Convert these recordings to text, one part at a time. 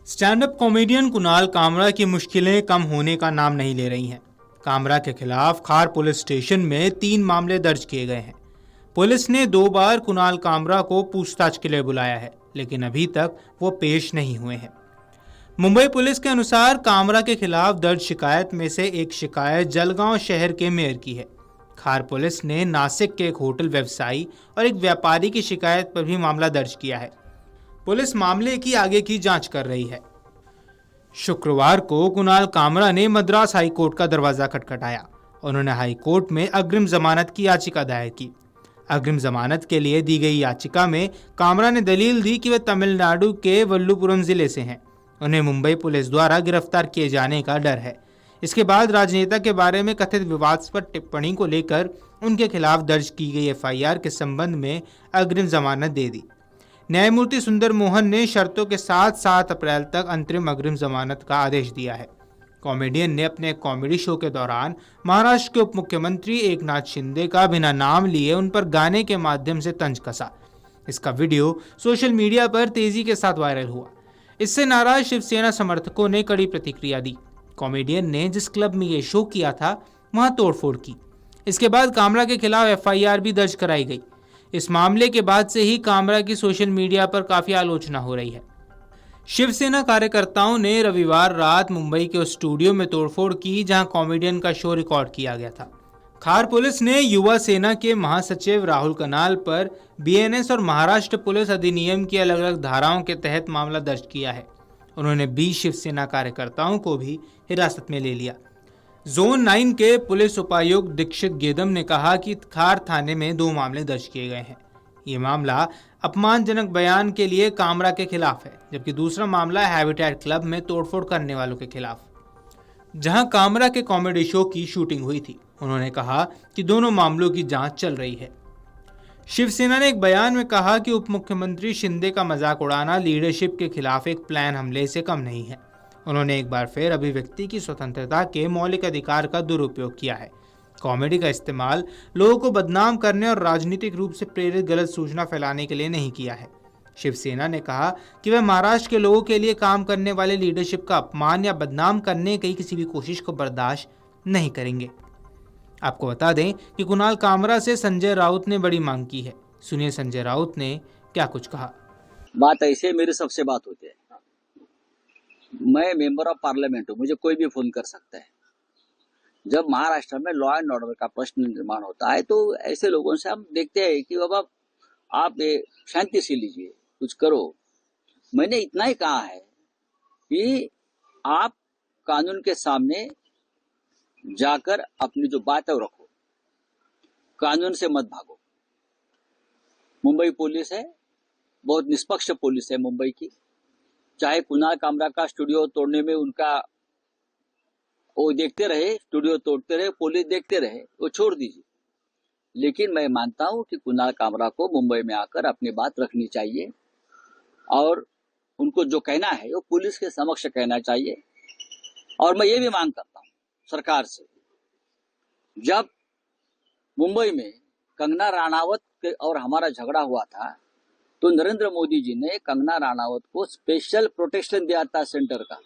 Stand up comedian Kunal Kamra की मुश्किलें कम होने का नाम नहीं ले रही हैं। कामरा के खिलाफ खार पुलिस स्टेशन में 3 मामले दर्ज किए गए हैं। पुलिस ने 2 बार कुणाल कामरा को पूछताछ के लिए बुलाया है, लेकिन अभी तक वो पेश नहीं हुए हैं। मुंबई पुलिस के अनुसार कामरा के खिलाफ दर्ज शिकायत में से एक शिकायत जलगांव शहर के मेयर की है। खार पुलिस ने नासिक के एक होटल व्यवसायी और एक व्यापारी की शिकायत पर भी मामला दर्ज किया है। पुलिस मामले की आगे की जांच कर रही है। शुक्रवार को कुणाल कामरा ने मद्रास हाई कोर्ट का दरवाजा खटखटाया। उन्होंने हाई कोर्ट में अग्रिम जमानत की याचिका दायर की। अग्रिम जमानत के लिए दी गई याचिका में कामरा ने दलील दी कि वे तमिलनाडु के वल्लुपुरम जिले से हैं। उन्हें मुंबई पुलिस द्वारा गिरफ्तार किए जाने का डर है। इसके बाद राजनेता के बारे में कथित विवादास्पद टिप्पणी को लेकर उनके खिलाफ दर्ज की गई एफआईआर के संबंध में अग्रिम जमानत दे दी। न्यायमूर्ति सुंदर मोहन ने शर्तों के साथ 7 अप्रैल तक अंतरिम अग्रिम जमानत का आदेश दिया है। कॉमेडियन ने अपने कॉमेडी शो के दौरान महाराष्ट्र के उप मुख्यमंत्री एकनाथ शिंदे का बिना नाम लिए उन पर गाने के माध्यम से तंज कसा। इसका वीडियो सोशल मीडिया पर तेजी के साथ वायरल हुआ। इससे नाराज शिवसेना समर्थकों ने कड़ी प्रतिक्रिया दी। कॉमेडियन ने जिस क्लब में ये शो किया था वहां तोड़फोड़ की। इसके बाद कामरा के खिलाफ एफआईआर भी दर्ज कराई गई। इस मामले के बाद से ही कामरा की सोशल मीडिया पर काफी आलोचना हो रही है। शिवसेना कार्यकर्ताओं ने रविवार रात मुंबई के उस स्टूडियो में तोड़फोड़ की जहां कॉमेडियन का शो रिकॉर्ड किया गया था। खार पुलिस ने युवा सेना के महासचिव राहुल कनाल पर बीएनएस और महाराष्ट्र पुलिस अधिनियम की अलग अलग धाराओं के तहत मामला दर्ज किया है। उन्होंने 20 शिवसेना कार्यकर्ताओं को भी हिरासत में ले लिया। जोन 9 के पुलिस उपायुक्त दीक्षित गेदम ने कहा कि खार थाने में 2 मामले दर्ज किए गए हैं। ये मामला अपमानजनक बयान के लिए कामरा के खिलाफ है, जबकि दूसरा मामला हैबिटेट क्लब में तोड़फोड़ करने वालों के खिलाफ, जहां कामरा के कॉमेडी शो की शूटिंग हुई थी। उन्होंने कहा कि दोनों मामलों की जांच चल रही है। शिवसेना ने एक बयान में कहा कि उप मुख्यमंत्री शिंदे का मजाक उड़ाना लीडरशिप के खिलाफ एक प्लान हमले से कम नहीं है। उन्होंने एक बार फिर अभिव्यक्ति की स्वतंत्रता के मौलिक अधिकार का दुरुपयोग किया है। कॉमेडी का इस्तेमाल लोगों को बदनाम करने और राजनीतिक रूप से प्रेरित गलत सूचना फैलाने के लिए नहीं किया है। शिवसेना ने कहा कि वह महाराष्ट्र के लोगों के लिए काम करने वाले लीडरशिप का अपमान या बदनाम करने की किसी भी कोशिश को बर्दाश्त नहीं करेंगे। आपको बता दें कि कुणाल कामरा से संजय राउत ने बड़ी मांग की है। सुनिए संजय राउत ने क्या कुछ कहा। बात ऐसे मेरे सबसे बात होती है। मैं मेंबर ऑफ पार्लियामेंट हूँ, मुझे कोई भी फोन कर सकता है। जब महाराष्ट्र में लॉ एंड ऑर्डर का प्रश्न निर्माण होता है तो ऐसे लोगों से हम देखते हैं कि बाबा आप शांति से लीजिए, कुछ करो। मैंने इतना ही कहा है कि आप कानून के सामने जाकर अपनी जो बात है वो रखो, कानून से मत भागो। मुंबई पुलिस है, बहुत निष्पक्ष पुलिस है मुंबई की। चाहे कुणाल कामरा का स्टूडियो तोड़ने में उनका वो देखते रहे, स्टूडियो तोड़ते रहे, पुलिस देखते रहे, वो छोड़ दीजिए। लेकिन मैं मानता हूं कि कुणाल कामरा को मुंबई में आकर अपनी बात रखनी चाहिए और उनको जो कहना है वो पुलिस के समक्ष कहना चाहिए। और मैं ये भी मांग करता हूं सरकार से, जब मुंबई में कंगना राणावत और हमारा झगड़ा हुआ था तो नरेंद्र मोदी जी ने कंगना राणावत को स्पेशल प्रोटेक्शन दिया था सेंटर का।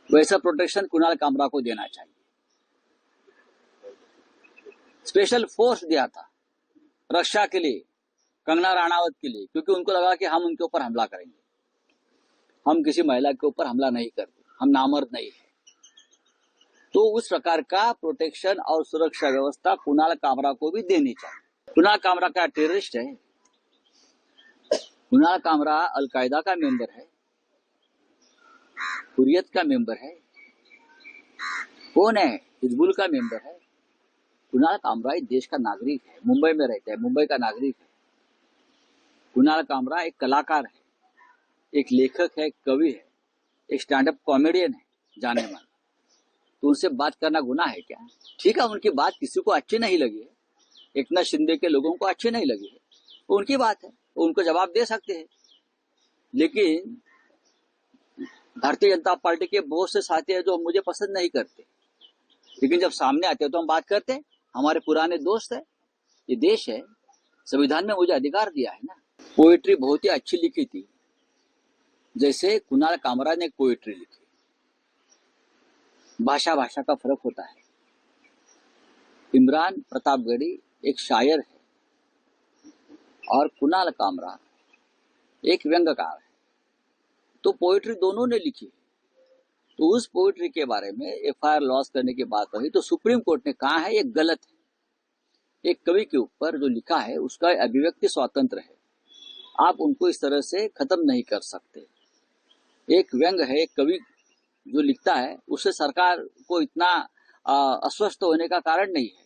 वैसा प्रोटेक्शन कुणाल कामरा को देना चाहिए। स्पेशल फोर्स दिया था रक्षा के लिए, कंगना राणावत के लिए, क्योंकि उनको लगा कि हम उनके ऊपर हमला करेंगे। हम किसी महिला के ऊपर हमला नहीं करते, हम नामर्द नहीं है। तो उस प्रकार का प्रोटेक्शन और सुरक्षा व्यवस्था कुणाल कामरा को भी देनी चाहिए। कुणाल कामरा का टेररिस्ट है, कुणाल कामरा अलकायदा का मेंबर है, हुर्रियत का मेंबर है, कौन है, हिजबुल का मेंबर है। कुणाल कामरा एक देश का नागरिक है, मुंबई में रहता है, मुंबई का नागरिक है। कुणाल कामरा एक कलाकार है, एक लेखक है, कवि है, एक स्टैंड अप कॉमेडियन है जाने माना। तो उनसे बात करना गुनाह है क्या? ठीक है, उनकी बात किसी को अच्छी नहीं लगी है, एकनाथ शिंदे के लोगों को अच्छी नहीं लगी है, वो उनकी बात है, वो उनको जवाब दे सकते हैं। लेकिन भारतीय जनता पार्टी के बहुत से साथी हैं जो मुझे पसंद नहीं करते, लेकिन जब सामने आते हैं तो हम बात करते हैं। हमारे पुराने दोस्त है, ये देश है, संविधान में मुझे अधिकार दिया है ना। पोएट्री बहुत ही अच्छी लिखी थी जैसे कुणाल कामरा ने पोएट्री लिखी, भाषा भाषा का फर्क होता है। इमरान प्रतापगढ़ी एक शायर है और कुणाल कामरा एक व्यंग्यकार है, तो पोएट्री दोनों ने लिखी। तो उस पोएट्री के बारे में एफआईआर लॉन्च करने की बात रही तो सुप्रीम कोर्ट ने कहा है ये गलत है। एक कवि के ऊपर जो लिखा है उसका अभिव्यक्ति स्वतंत्र है, आप उनको इस तरह से खत्म नहीं कर सकते। एक व्यंग है, एक कवि जो लिखता है उससे सरकार को इतना अस्वस्थ होने का कारण नहीं है।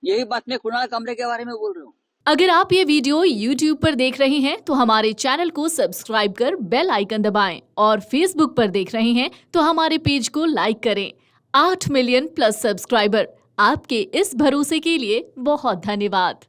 यही बात मैं कुणाल कामरे के बारे में बोल रहा हूँ। अगर आप ये वीडियो YouTube पर देख रहे हैं तो हमारे चैनल को सब्सक्राइब कर बेल आइकन दबाएं और Facebook पर देख रहे हैं तो हमारे पेज को लाइक करें। 8 मिलियन प्लस सब्सक्राइबर, आपके इस भरोसे के लिए बहुत धन्यवाद।